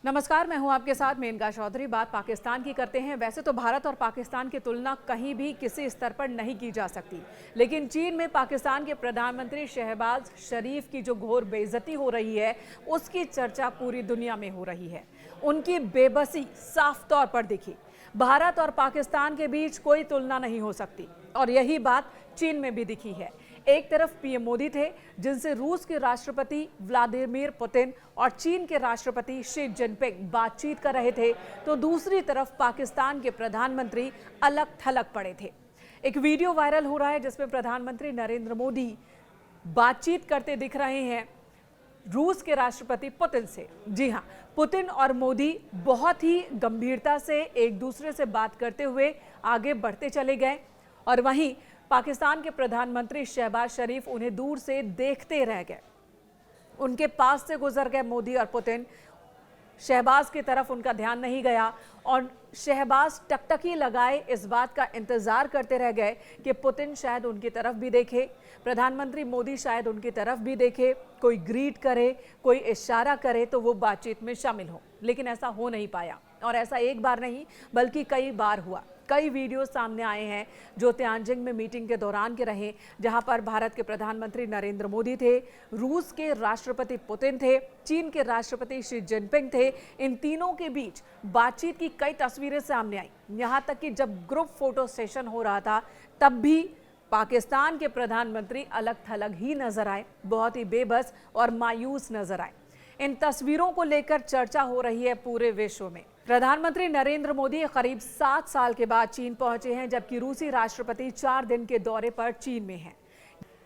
नमस्कार, मैं हूं आपके साथ मेनका चौधरी। बात पाकिस्तान की करते हैं। वैसे तो भारत और पाकिस्तान की तुलना कहीं भी किसी स्तर पर नहीं की जा सकती, लेकिन चीन में पाकिस्तान के प्रधानमंत्री शहबाज शरीफ की जो घोर बेइज्जती हो रही है, उसकी चर्चा पूरी दुनिया में हो रही है। उनकी बेबसी साफ तौर पर दिखी। भारत और पाकिस्तान के बीच कोई तुलना नहीं हो सकती और यही बात चीन में भी दिखी है। एक तरफ पीएम मोदी थे, जिनसे रूस के राष्ट्रपति व्लादिमीर पुतिन और चीन के राष्ट्रपति शी जिनपिंग बातचीत कर रहे थे, तो दूसरी तरफ पाकिस्तान के प्रधानमंत्री अलग थलग पड़े थे। एक वीडियो वायरल हो रहा है जिसमें प्रधानमंत्री नरेंद्र मोदी बातचीत करते दिख रहे हैं रूस के राष्ट्रपति पुतिन से। जी हां, पुतिन और मोदी बहुत ही गंभीरता से एक दूसरे से बात करते हुए आगे बढ़ते चले गए और वहीं पाकिस्तान के प्रधानमंत्री शहबाज शरीफ उन्हें दूर से देखते रह गए। उनके पास से गुजर गए मोदी और पुतिन। शहबाज की तरफ उनका ध्यान नहीं गया और शहबाज टकटकी लगाए इस बात का इंतजार करते रह गए कि पुतिन शायद उनकी तरफ भी देखे, प्रधानमंत्री मोदी शायद उनकी तरफ भी देखे, कोई ग्रीट करे, कोई इशारा करे तो वो बातचीत में शामिल हो। लेकिन ऐसा हो नहीं पाया और ऐसा एक बार नहीं बल्कि कई बार हुआ। कई वीडियो सामने आए हैं जो तियानजिन में मीटिंग के दौरान के रहे, जहां पर भारत के प्रधानमंत्री नरेंद्र मोदी थे, रूस के राष्ट्रपति पुतिन थे, चीन के राष्ट्रपति शी जिनपिंग थे। इन तीनों के बीच बातचीत की कई तस्वीरें सामने आई। यहां तक कि जब ग्रुप फोटो सेशन हो रहा था तब भी पाकिस्तान के प्रधानमंत्री अलग थलग ही नजर आए, बहुत ही बेबस और मायूस नजर आए। इन तस्वीरों को लेकर चर्चा हो रही है पूरे विश्व में। प्रधानमंत्री नरेंद्र मोदी करीब 7 साल के बाद चीन पहुंचे हैं, जबकि रूसी राष्ट्रपति 4 दिन के दौरे पर चीन में हैं।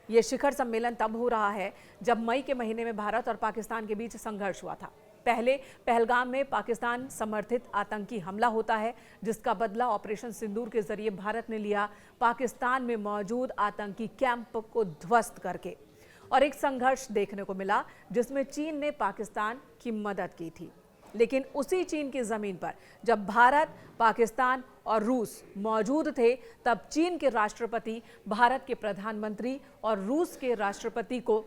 ये शिखर सम्मेलन तब हो रहा है जब मई के महीने में भारत और पाकिस्तान के बीच संघर्ष हुआ था। पहले पहलगाम में पाकिस्तान समर्थित आतंकी हमला होता है, जिसका बदला ऑपरेशन सिंदूर के जरिए भारत ने लिया, पाकिस्तान में मौजूद आतंकी कैंप को ध्वस्त करके। और एक संघर्ष देखने को मिला जिसमें चीन ने पाकिस्तान की मदद की थी। लेकिन उसी चीन की जमीन पर जब भारत, पाकिस्तान और रूस मौजूद थे, तब चीन के राष्ट्रपति भारत के प्रधानमंत्री और रूस के राष्ट्रपति को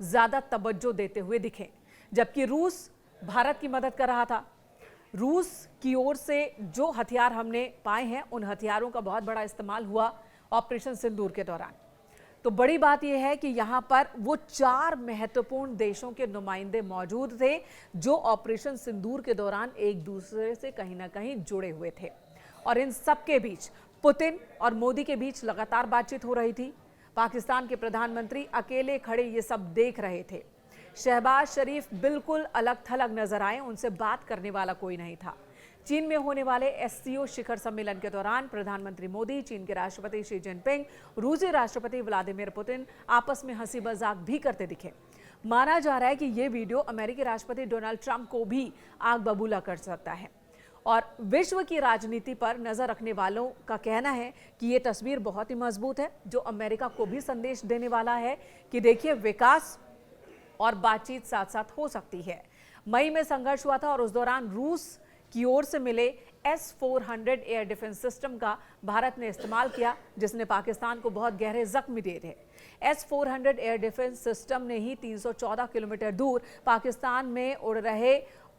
ज्यादा तवज्जो देते हुए दिखे, जबकि रूस भारत की मदद कर रहा था। रूस की ओर से जो हथियार हमने पाए हैं, उन हथियारों का बहुत बड़ा इस्तेमाल हुआ ऑपरेशन सिंदूर के दौरान। तो बड़ी बात यह है कि यहाँ पर वो 4 महत्वपूर्ण देशों के नुमाइंदे मौजूद थे जो ऑपरेशन सिंदूर के दौरान एक दूसरे से कहीं ना कहीं जुड़े हुए थे। और इन सब के बीच पुतिन और मोदी के बीच लगातार बातचीत हो रही थी। पाकिस्तान के प्रधानमंत्री अकेले खड़े ये सब देख रहे थे। शहबाज शरीफ बिल्कुल अलग थलग नजर आए, उनसे बात करने वाला कोई नहीं था। चीन में होने वाले एससीओ शिखर सम्मेलन के दौरान प्रधानमंत्री मोदी, चीन के राष्ट्रपति शी जिनपिंग, रूसी राष्ट्रपति व्लादिमीर पुतिन आपस में हंसी मजाक भी करते दिखे। माना जा रहा है कि ये वीडियो अमेरिकी राष्ट्रपति डोनाल्ड ट्रंप को भी आग बबूला कर सकता है। और विश्व की राजनीति पर नजर रखने वालों का कहना है कि ये तस्वीर बहुत ही मजबूत है, जो अमेरिका को भी संदेश देने वाला है कि देखिए, विकास और बातचीत साथ साथ हो सकती है। मई में संघर्ष हुआ था और उस दौरान रूस की ओर से मिले S-400 एयर डिफेंस सिस्टम का भारत ने इस्तेमाल किया, जिसने पाकिस्तान को बहुत गहरे जख्म दिए थे। S-400 एयर डिफेंस सिस्टम ने ही 314 किलोमीटर दूर पाकिस्तान में उड़ रहे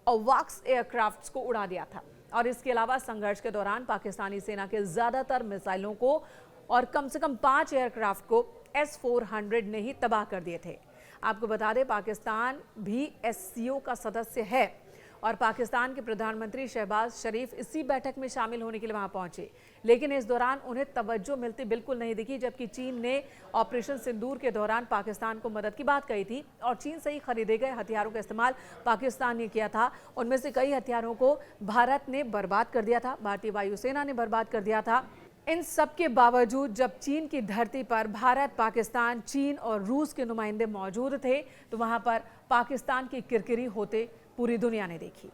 अवाक्स एयरक्राफ्ट्स को उड़ा दिया था। और इसके अलावा संघर्ष के दौरान पाकिस्तानी सेना के ज्यादातर मिसाइलों को और कम से कम 5 एयरक्राफ्ट को S-400 ने ही तबाह कर दिए थे। आपको बता दें, पाकिस्तान भी एससीओ का सदस्य है और पाकिस्तान के प्रधानमंत्री शहबाज शरीफ इसी बैठक में शामिल होने के लिए वहां पहुंचे, लेकिन इस दौरान उन्हें तवज्जो मिलती बिल्कुल नहीं दिखी। जबकि चीन ने ऑपरेशन सिंदूर के दौरान पाकिस्तान को मदद की बात कही थी और चीन से ही खरीदे गए हथियारों का इस्तेमाल पाकिस्तान ने किया था। उनमें से कई हथियारों को भारत ने बर्बाद कर दिया था, भारतीय वायुसेना ने बर्बाद कर दिया था। इन सब के बावजूद जब चीन की धरती पर भारत, पाकिस्तान, चीन और रूस के नुमाइंदे मौजूद थे, तो वहां पर पाकिस्तान की किरकिरी होते पूरी दुनिया ने देखी।